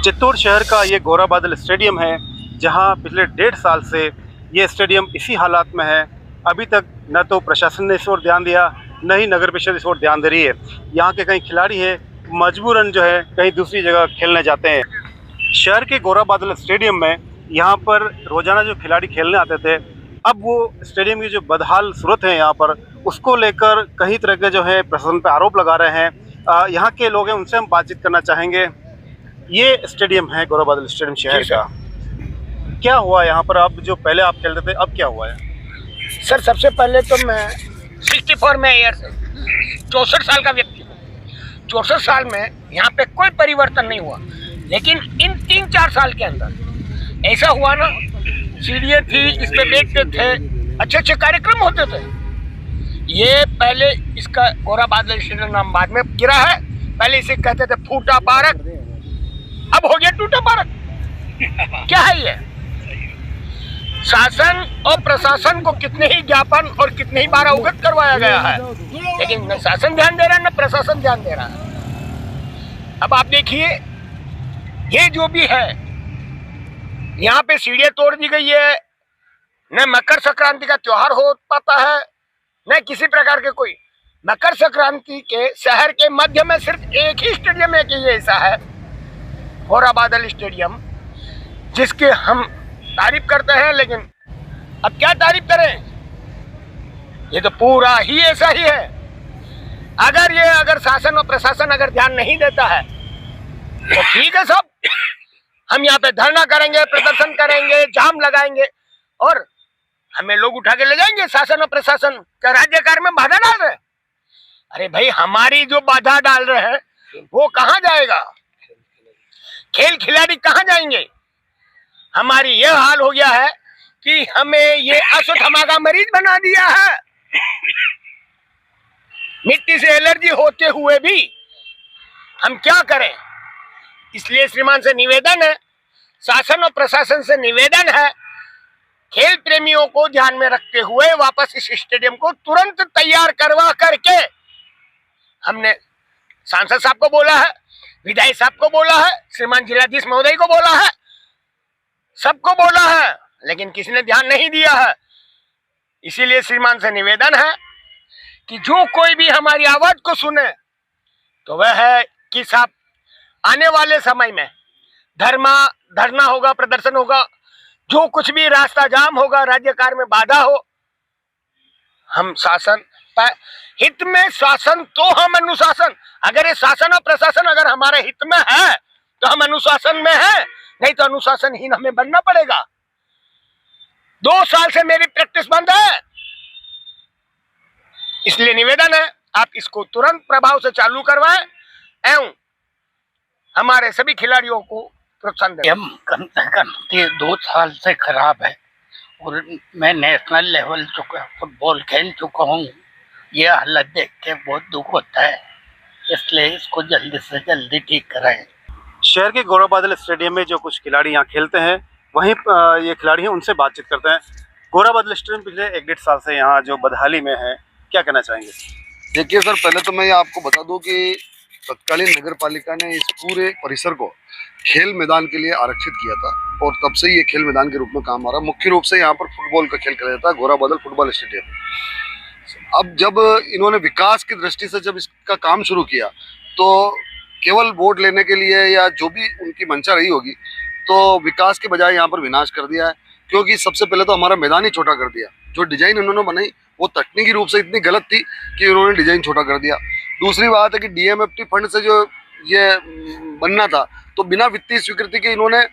चित्तौड़ शहर का ये गौरा बादल स्टेडियम है, जहां पिछले 1.5 साल से ये स्टेडियम इसी हालात में है। अभी तक न तो प्रशासन ने इस ओर ध्यान दिया, न ही नगर परिषद इस ओर ध्यान दे रही है। यहाँ के कई खिलाड़ी हैं, मजबूरन जो है कहीं दूसरी जगह खेलने जाते हैं। शहर के गौरा बादल स्टेडियम में यहाँ पर रोजाना जो खिलाड़ी खेलने आते थे, अब वो स्टेडियम की जो बदहाल सूरत है यहाँ पर, उसको लेकर कई तरह के जो है प्रशासन पर आरोप लगा रहे हैं। यहाँ के लोग हैं, उनसे हम बातचीत करना चाहेंगे। ये स्टेडियम है गौरा बादल स्टेडियम शहर का। क्या हुआ यहाँ पर? अब जो पहले आप खेलते थे, अब क्या हुआ है? सर, सबसे पहले तो मैं 64 में ईयर से 64 साल का व्यक्ति हूँ। 64 साल में यहाँ पे कोई परिवर्तन नहीं हुआ, लेकिन इन 3-4 साल के अंदर ऐसा हुआ ना, सीढ़ियाँ थी, इस पे बैठते थे, अच्छे अच्छे कार्यक्रम होते थे। ये पहले इसका गौरा बादल स्टेडियम नाम बाद में गिरा है। पहले इसे कहते थे फूटा पार्क, अब हो गया टूटा पार्क। क्या है ये? शासन और प्रशासन को कितने ही ज्ञापन और कितने ही बार अवगत करवाया गया है, लेकिन न शासन ध्यान दे रहा है न प्रशासन ध्यान दे रहा है। अब आप देखिए, ये जो भी है, यहाँ पे सीढ़ियाँ तोड़ दी गई है। न मकर संक्रांति का त्योहार हो पाता है, न किसी प्रकार के कोई। मकर संक्रांति के शहर के मध्य में सिर्फ एक ही स्टेडियम है कि ये ऐसा है, गौरा बादल स्टेडियम, जिसके हम तारीफ करते हैं। लेकिन अब क्या तारीफ करें, ये तो पूरा ही ऐसा ही है। अगर शासन और प्रशासन अगर ध्यान नहीं देता है तो ठीक है सब, हम यहाँ पे धरना करेंगे, प्रदर्शन करेंगे, जाम लगाएंगे और हमें लोग उठा के ले जाएंगे। शासन और प्रशासन का राज्य कार्य में बाधा डाल रहे हैं। अरे भाई, हमारी जो बाधा डाल रहे हैं वो कहाँ जाएगा? खेल खिलाड़ी कहाँ जाएंगे? हमारी यह हाल हो गया है कि हमें ये अश्वत्थामा का मरीज बना दिया है। मिट्टी से एलर्जी होते हुए भी हम क्या करें? इसलिए श्रीमान से निवेदन है, शासन और प्रशासन से निवेदन है, खेल प्रेमियों को ध्यान में रखते हुए वापस इस स्टेडियम को तुरंत तैयार करवा करके, हमने सांसद साहब को बोला है, विधायक साहब को बोला है, श्रीमान जिलाधीश महोदय को बोला है, सबको बोला है, लेकिन किसी ने ध्यान नहीं दिया है। इसीलिए श्रीमान से निवेदन है कि जो कोई भी हमारी आवाज को सुने तो वह है कि साहब, आने वाले समय में धरना होगा, प्रदर्शन होगा, जो कुछ भी रास्ता जाम होगा, राज्य कार्य में बाधा हो, हम शासन हित में शासन तो हम अनुशासन। अगर ये शासन और प्रशासन अगर हमारे हित में है तो हम अनुशासन में है, नहीं तो अनुशासनहीन हमें बनना पड़ेगा। 2 साल से मेरी प्रैक्टिस बंद है, इसलिए निवेदन है आप इसको तुरंत प्रभाव से चालू करवाएं एवं हमारे सभी खिलाड़ियों को प्रोत्साहन दें। हम कम से कम 2 साल से खराब है और मैं नेशनल लेवल फुटबॉल खेल चुका हूँ। ये हालत देख के बहुत दुख होता है, इसलिए इसको जल्दी से जल्दी ठीक कराएं। शहर के गौरा बादल स्टेडियम में जो कुछ खिलाड़ी यहाँ खेलते हैं, वहीं ये खिलाड़ी हैं, उनसे बातचीत करते हैं। गौरा बादल स्टेडियम पिछले 1-1.5 साल से यहाँ जो बदहाली में है, क्या कहना चाहेंगे? देखिए सर, पहले तो मैं ये आपको बता दूं कि तत्कालीन नगर पालिका ने इस पूरे परिसर को खेल मैदान के लिए आरक्षित किया था और तब से ये खेल मैदान के रूप में काम आ रहा है। मुख्य रूप से यहाँ पर फुटबॉल का खेल खेला जाता है, गौरा बादल फुटबॉल स्टेडियम। अब जब इन्होंने विकास की दृष्टि से जब इसका काम शुरू किया, तो केवल वोट लेने के लिए या जो भी उनकी मंशा रही होगी, तो विकास के बजाय यहाँ पर विनाश कर दिया है। क्योंकि सबसे पहले तो हमारा मैदान ही छोटा कर दिया। जो डिजाइन उन्होंने बनाई वो तकनीकी रूप से इतनी गलत थी कि उन्होंने डिजाइन छोटा कर दिया। दूसरी बात है कि डीएमएफटी फंड से जो ये बनना था, तो बिना वित्तीय स्वीकृति के इन्होंने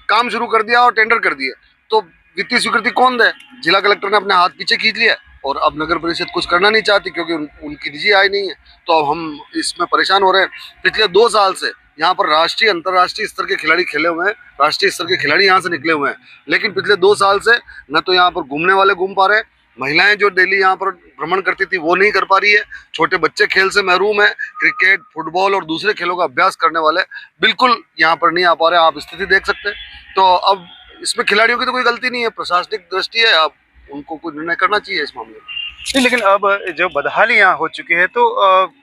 काम शुरू कर दिया और टेंडर कर दिए। तो वित्तीय स्वीकृति कौन दे? जिला कलेक्टर ने अपने हाथ पीछे खींच लिया और अब नगर परिषद कुछ करना नहीं चाहती क्योंकि उनकी निजी आय नहीं है। तो अब हम इसमें परेशान हो रहे हैं। पिछले 2 साल से यहाँ पर राष्ट्रीय अंतर्राष्ट्रीय स्तर के खिलाड़ी खेले हुए हैं, राष्ट्रीय स्तर के खिलाड़ी यहाँ से निकले हुए हैं, लेकिन पिछले 2 साल से न तो यहाँ पर घूमने वाले घूम पा रहे हैं, महिलाएं जो डेली यहाँ पर भ्रमण करती थी वो नहीं कर पा रही है, छोटे बच्चे खेल से महरूम है, क्रिकेट, फुटबॉल और दूसरे खेलों का अभ्यास करने वाले बिल्कुल यहाँ पर नहीं आ पा रहे। आप स्थिति देख सकते हैं। तो अब इसमें खिलाड़ियों की तो कोई गलती नहीं है, प्रशासनिक दृष्टि है, अब उनको कोई निर्णय करना चाहिए इस मामले में। नहीं, लेकिन अब जो बदहाली यहाँ हो चुकी है, तो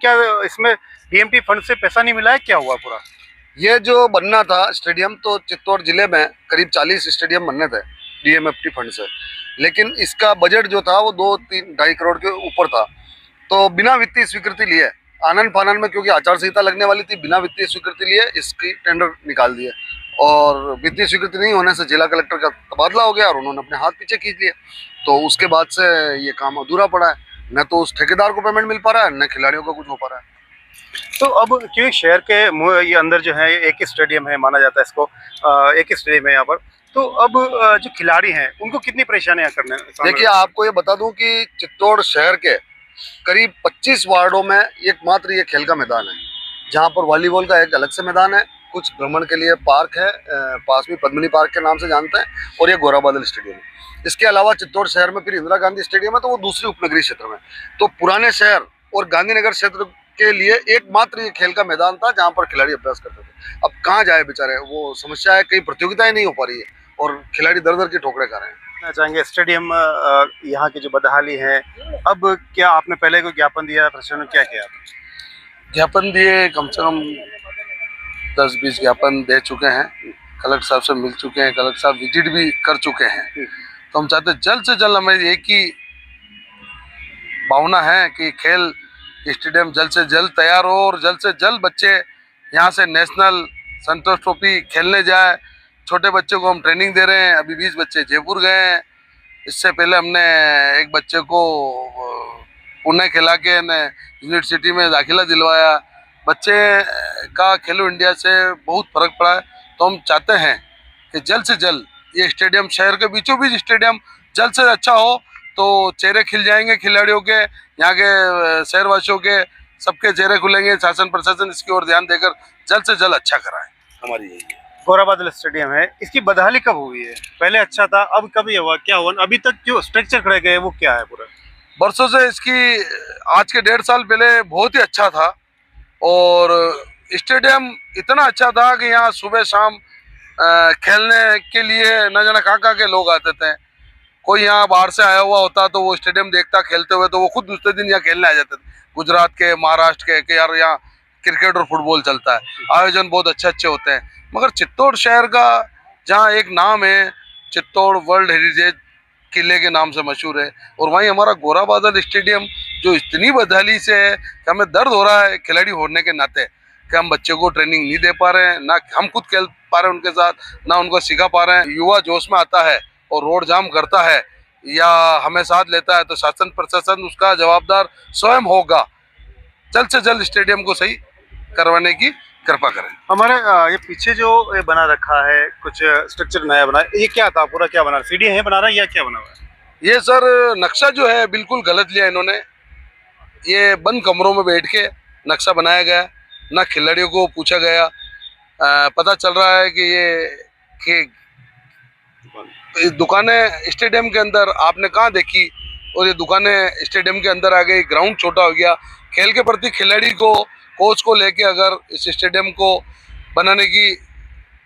क्या इसमें डीएमटी फंड से पैसा नहीं मिला है? क्या हुआ पूरा? ये जो बनना था स्टेडियम, तो चित्तौड़ जिले में करीब 40 स्टेडियम बनने थे DMFT फंड से, लेकिन इसका बजट जो था वो 2-3-2.5 करोड़ के ऊपर था। तो बिना वित्तीय स्वीकृति लिए, आनन फानन में, क्योंकि आचार संहिता लगने वाली थी, बिना वित्तीय स्वीकृति लिए इसकी टेंडर निकाल दिए, और वित्तीय स्वीकृति नहीं होने से जिला कलेक्टर का तबादला हो गया और उन्होंने अपने हाथ पीछे खींच लिए। तो उसके बाद से ये काम अधूरा पड़ा है, न तो उस ठेकेदार को पेमेंट मिल पा रहा है, न खिलाड़ियों का कुछ हो पा रहा है। तो अब क्योंकि शहर के ये अंदर जो है एक ही स्टेडियम है, माना जाता है इसको, एक ही स्टेडियम है यहाँ पर, तो अब जो खिलाड़ी हैं उनको कितनी परेशानियां करने देखिए, आपको ये बता दूं कि चित्तौड़ शहर के करीब 25 वार्डों में एकमात्र ये खेल का मैदान है, जहाँ पर वॉलीबॉल का एक अलग से मैदान है, कुछ भ्रमण के लिए पार्क है, पास में पद्मिनी पार्क के नाम से जानते हैं, और ये गोरा बादल स्टेडियम है। इसके अलावा चित्तौड़ शहर में फिर इंदिरा गांधी स्टेडियम है, तो वो दूसरी उपनगरीय क्षेत्र में। तो पुराने शहर और गांधीनगर क्षेत्र के लिए एकमात्र ये खेल का मैदान था जहाँ पर खिलाड़ी अभ्यास करते थे। अब कहाँ जाए बेचारे, वो समस्या है, कई प्रतियोगिताएं नहीं हो पा रही है और खिलाड़ी दर दर की ठोकरें खा रहे हैं। चाहेंगे स्टेडियम यहाँ की जो बदहाली है, अब क्या आपने पहले कोई ज्ञापन दिया प्रशासन ने, क्या किया? ज्ञापन दिए, कम से कम 10-20 ज्ञापन दे चुके हैं, कलेक्टर साहब से मिल चुके हैं, कलेक्टर साहब विजिट भी कर चुके हैं। तो हम चाहते हैं जल्द से जल्द, हमें एक ही भावना है कि खेल स्टेडियम जल्द से जल्द तैयार हो और जल्द से जल्द बच्चे यहाँ से नेशनल संतोष ट्रॉफी खेलने जाए। छोटे बच्चों को हम ट्रेनिंग दे रहे हैं, अभी 20 बच्चे जयपुर गए हैं, इससे पहले हमने एक बच्चे को पुणे खिला के यूनिवर्सिटी में दाखिला दिलवाया। बच्चे का खेलो इंडिया से बहुत फर्क पड़ा है। तो हम चाहते हैं कि जल्द से जल्द ये स्टेडियम, शहर के बीचों बीच स्टेडियम जल्द से अच्छा हो, तो चेहरे खिल जाएंगे खिलाड़ियों के, यहाँ के शहरवासियों के, सबके चेहरे खुलेंगे। शासन प्रशासन इसकी ओर ध्यान देकर जल्द से जल्द अच्छा कराए, हमारी यही है। गोरा बादल स्टेडियम है, इसकी बदहाली कब हुई है? पहले अच्छा था, अब कभी हुआ, क्या हुआ? अभी तक जो स्ट्रक्चर खड़े गए वो क्या है? पूरा बरसों से इसकी, आज के 1.5 साल पहले बहुत ही अच्छा था, और स्टेडियम इतना अच्छा था कि यहाँ सुबह शाम खेलने के लिए न जाने कहाँ के लोग आते थे। कोई यहाँ बाहर से आया हुआ होता तो वो स्टेडियम देखता खेलते हुए, तो वो खुद दूसरे दिन यहाँ खेलने आ जाते थे, गुजरात के, महाराष्ट्र के, कि यार यहाँ क्रिकेट और फुटबॉल चलता है, आयोजन बहुत अच्छे अच्छे होते हैं। मगर चित्तौड़ शहर का जहाँ एक नाम है, चित्तौड़ वर्ल्ड हेरिटेज किले के नाम से मशहूर है, और वहीं हमारा गोरा बादल स्टेडियम जो इतनी बदहाली से है कि हमें दर्द हो रहा है खिलाड़ी होने के नाते, कि हम बच्चों को ट्रेनिंग नहीं दे पा रहे हैं, ना हम खुद खेल पा रहे हैं उनके साथ, ना उनको सिखा पा रहे हैं। युवा जोश में आता है और रोड जाम करता है या हमें साथ लेता है, तो शासन प्रशासन उसका जवाबदार स्वयं होगा। जल्द से जल्द स्टेडियम को सही करवाने की कृपा करें। हमारे ये पीछे जो ये बना रखा है, कुछ स्ट्रक्चर नया बना है, ये क्या था? पूरा क्या बना? सीढ़ी है बना रहा है या क्या बना हुआ है? ये सर नक्शा जो है बिल्कुल गलत लिया इन्होंने। ये बंद कमरों में बैठ के नक्शा बनाया गया, ना खिलाड़ियों को पूछा गया। पता चल रहा है कि दुकानें स्टेडियम के अंदर आपने कहाँ देखी, और ये दुकानें स्टेडियम के अंदर आ गई, ग्राउंड छोटा हो गया। खेल के प्रति खिलाड़ी को, कोच को लेके अगर इस स्टेडियम को बनाने की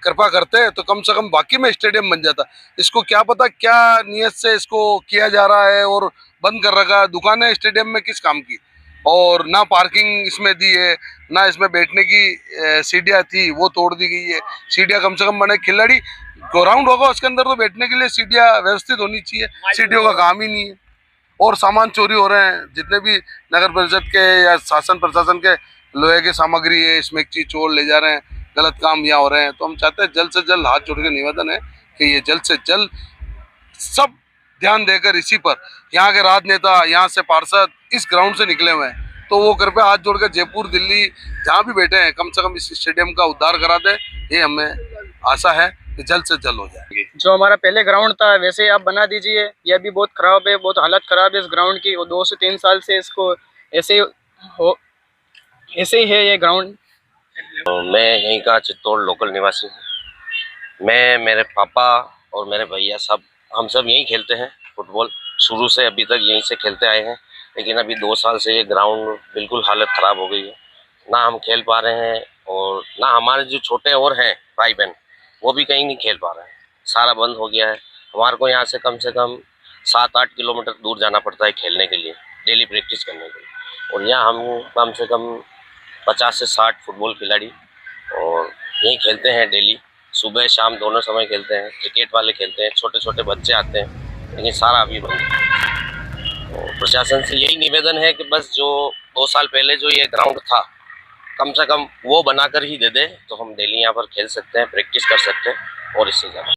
कृपा करते हैं तो कम से कम बाकी में स्टेडियम बन जाता। इसको क्या पता क्या नियत से इसको किया जा रहा है और बंद कर रखा है। दुकानें स्टेडियम में किस काम की, और ना पार्किंग इसमें दी है, ना इसमें बैठने की सीढ़ियाँ थी वो तोड़ दी गई है। सीढ़ियाँ कम से कम बने, खिलाड़ी ग्राउंड होगा उसके अंदर तो बैठने के लिए सीढ़ियाँ व्यवस्थित होनी चाहिए, सीढ़ियों का काम ही नहीं है। और सामान चोरी हो रहे हैं, जितने भी नगर परिषद के या शासन प्रशासन के लोहे की सामग्री है, इसमें एक चीज चोर ले जा रहे हैं, गलत काम यहाँ हो रहे हैं। तो हम चाहते हैं जल्द से जल्द, हाथ जोड़ के निवेदन है कि ये जल्द से जल्द सब ध्यान देकर इसी पर, यहाँ के राजनेता, यहाँ से पार्षद इस ग्राउंड से निकले हुए हैं, तो वो कृपया हाथ जोड़कर जयपुर, दिल्ली जहाँ भी बैठे हैं, कम से कम इस स्टेडियम का उद्धार करा दे। ये हमें आशा है कि जल्द से जल्द हो जाएगी। जो हमारा पहले ग्राउंड था वैसे ही आप बना दीजिए। ये भी बहुत खराब है, बहुत हालत खराब है इस ग्राउंड की, और 2 से 3 साल से इसको ऐसे ही है ये ग्राउंड। मैं यहीं का चित्तौड़ लोकल निवासी हूँ। मैं, मेरे पापा और मेरे भैया हम सब यहीं खेलते हैं फुटबॉल, शुरू से अभी तक यहीं से खेलते आए हैं। लेकिन अभी 2 साल से ये ग्राउंड बिल्कुल हालत ख़राब हो गई है, ना हम खेल पा रहे हैं और ना हमारे जो छोटे और हैं भाई बहन वो भी कहीं नहीं खेल पा रहे हैं। सारा बंद हो गया है। हमारे को यहाँ से कम 7-8 किलोमीटर दूर जाना पड़ता है खेलने के लिए, डेली प्रैक्टिस करने के लिए। और यहाँ हम कम से कम 50 से 60 फुटबॉल खिलाड़ी और यहीं खेलते हैं डेली, सुबह शाम दोनों समय खेलते हैं। क्रिकेट वाले खेलते हैं, छोटे छोटे बच्चे आते हैं, लेकिन सारा अभी बंद है। तो प्रशासन से यही निवेदन है कि बस जो 2 साल पहले जो ये ग्राउंड था, कम से कम वो बनाकर ही दे दे, तो हम डेली यहाँ पर खेल सकते हैं, प्रैक्टिस कर सकते हैं और इससे ज़्यादा